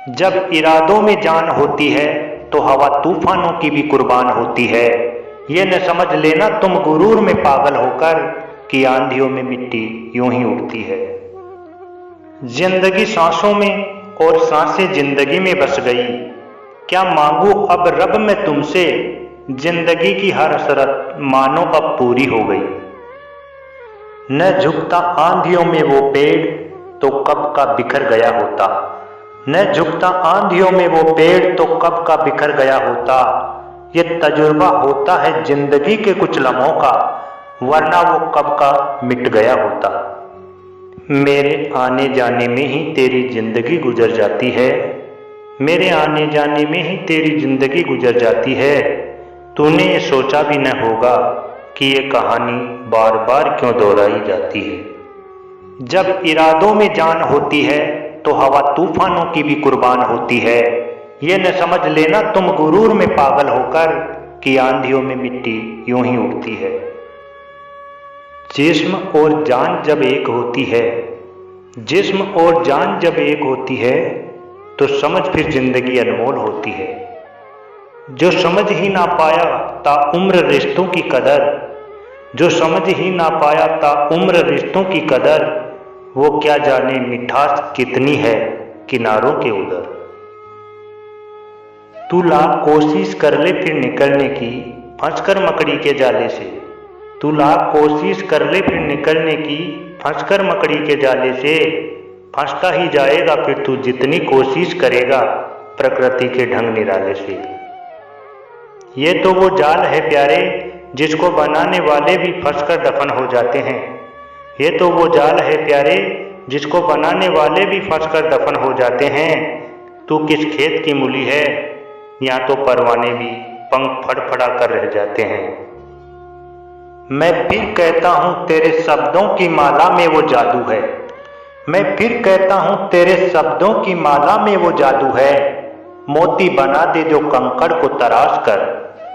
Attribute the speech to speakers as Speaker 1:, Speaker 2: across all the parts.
Speaker 1: जब इरादों में जान होती है तो हवा तूफानों की भी कुर्बान होती है। ये न समझ लेना तुम गुरूर में पागल होकर कि आंधियों में मिट्टी यूं ही उड़ती है। जिंदगी सांसों में और सांसें जिंदगी में बस गई। क्या मांगू अब रब मैं तुमसे, जिंदगी की हर हसरत मानो अब पूरी हो गई। न झुकता आंधियों में वो पेड़ तो कब का बिखर गया होता। न झुकता आंधियों में वो पेड़ तो कब का बिखर गया होता। ये तजुर्बा होता है जिंदगी के कुछ लम्हों का, वरना वो कब का मिट गया होता। मेरे आने जाने में ही तेरी जिंदगी गुजर जाती है। मेरे आने जाने में ही तेरी जिंदगी गुजर जाती है। तूने ये सोचा भी न होगा कि ये कहानी बार बार क्यों दोहराई जाती है। जब इरादों में जान होती है तो हवा तूफानों की भी कुर्बान होती है। ये न समझ लेना तुम गुरूर में पागल होकर कि आंधियों में मिट्टी यूं ही उड़ती है। जिस्म और जान जब एक होती है, जिस्म और जान जब एक होती है तो समझ फिर जिंदगी अनमोल होती है। जो समझ ही ना पाया ताउम्र रिश्तों की कदर, जो समझ ही ना पाया ताउम्र रिश्तों की कदर, वो क्या जाने मिठास कितनी है किनारों के उधर। तू लाख कोशिश कर ले फिर निकलने की, फंसकर मकड़ी के जाले से। तू लाख कोशिश कर ले फिर निकलने की, फंसकर मकड़ी के जाले से। फंसता ही जाएगा फिर तू जितनी कोशिश करेगा प्रकृति के ढंग निराले से। ये तो वो जाल है प्यारे जिसको बनाने वाले भी फंसकर दफन हो जाते हैं। ये तो वो जाल है प्यारे जिसको बनाने वाले भी फंसकर दफन हो जाते हैं। तू किस खेत की मूली है, यहाँ तो परवाने भी पंख फड़फड़ा कर रह जाते हैं। मैं फिर कहता हूँ तेरे शब्दों की माला में वो जादू है। मैं फिर कहता हूँ तेरे शब्दों की माला में वो जादू है। मोती बना दे जो कंकड़ को तराश कर,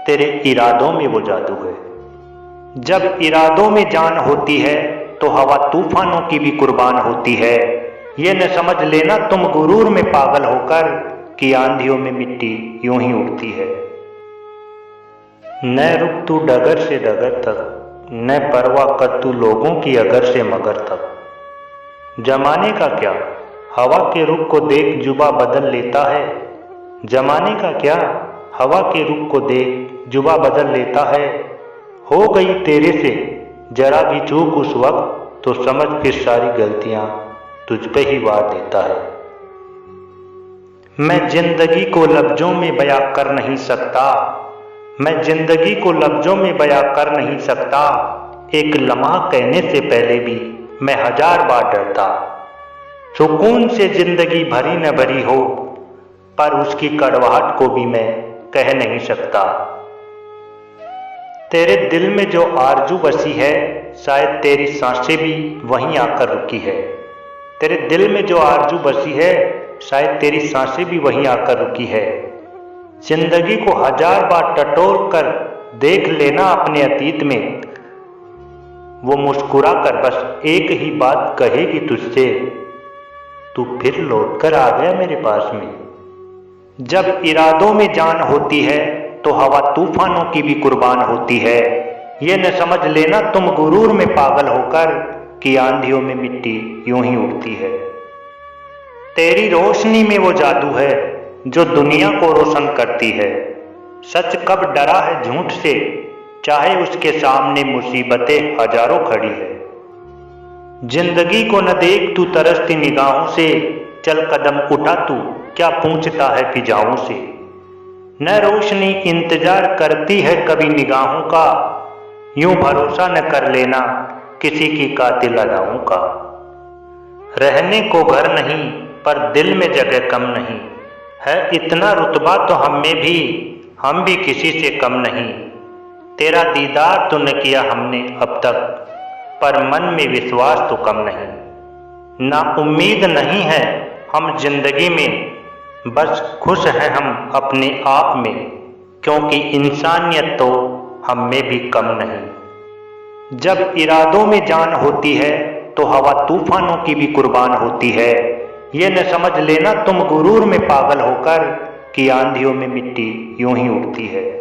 Speaker 1: तेरे इरादों में वो जादू है। जब इरादों में जान होती है तो हवा तूफानों की भी कुर्बान होती है। ये न समझ लेना तुम गुरूर में पागल होकर कि आंधियों में मिट्टी यूं ही उड़ती है। न रुक तू डगर से डगर तक, न परवाह कर तू लोगों की अगर से मगर तक। जमाने का क्या, हवा के रुख को देख जुबा बदल लेता है। जमाने का क्या, हवा के रुख को देख जुबा बदल लेता है। हो गई तेरे से जरा भी चूक उस वक्त तो समझ फिर सारी गलतियां तुझ पे ही वार देता है। मैं जिंदगी को लफ्जों में बयां कर नहीं सकता। मैं जिंदगी को लफ्जों में बयां कर नहीं सकता। एक लम्हा कहने से पहले भी मैं 1000 बार डरता। सुकून से जिंदगी भरी न भरी हो, पर उसकी कड़वाहट को भी मैं कह नहीं सकता। तेरे दिल में जो आरजू बसी है शायद तेरी सांसें भी वहीं आकर रुकी है। तेरे दिल में जो आरजू बसी है शायद तेरी सांसें भी वहीं आकर रुकी है। जिंदगी को 1000 बार टटोल कर देख लेना अपने अतीत में, वो मुस्कुरा कर बस एक ही बात कहेगी तुझसे, तू फिर लौट कर आ गया मेरे पास में। जब इरादों में जान होती है तो हवा तूफानों की भी कुर्बान होती है। ये न समझ लेना तुम गुरूर में पागल होकर कि आंधियों में मिट्टी यूं ही उड़ती है। तेरी रोशनी में वो जादू है जो दुनिया को रोशन करती है। सच कब डरा है झूठ से, चाहे उसके सामने मुसीबतें हजारों खड़ी है। जिंदगी को न देख तू तरसती निगाहों से, चल कदम उठा तू क्या पूछता है फिजाओं से। न रोशनी इंतजार करती है कभी निगाहों का, यूं भरोसा न कर लेना किसी की कातिल अदाओं का। रहने को घर नहीं पर दिल में जगह कम नहीं है, इतना रुतबा तो हम में भी, हम भी किसी से कम नहीं। तेरा दीदार तो न किया हमने अब तक, पर मन में विश्वास तो कम नहीं। ना उम्मीद नहीं है हम जिंदगी में, बस खुश हैं हम अपने आप में, क्योंकि इंसानियत तो हम में भी कम नहीं। जब इरादों में जान होती है तो हवा तूफानों की भी कुर्बान होती है। ये न समझ लेना तुम गुरूर में पागल होकर कि आंधियों में मिट्टी यूं ही उड़ती है।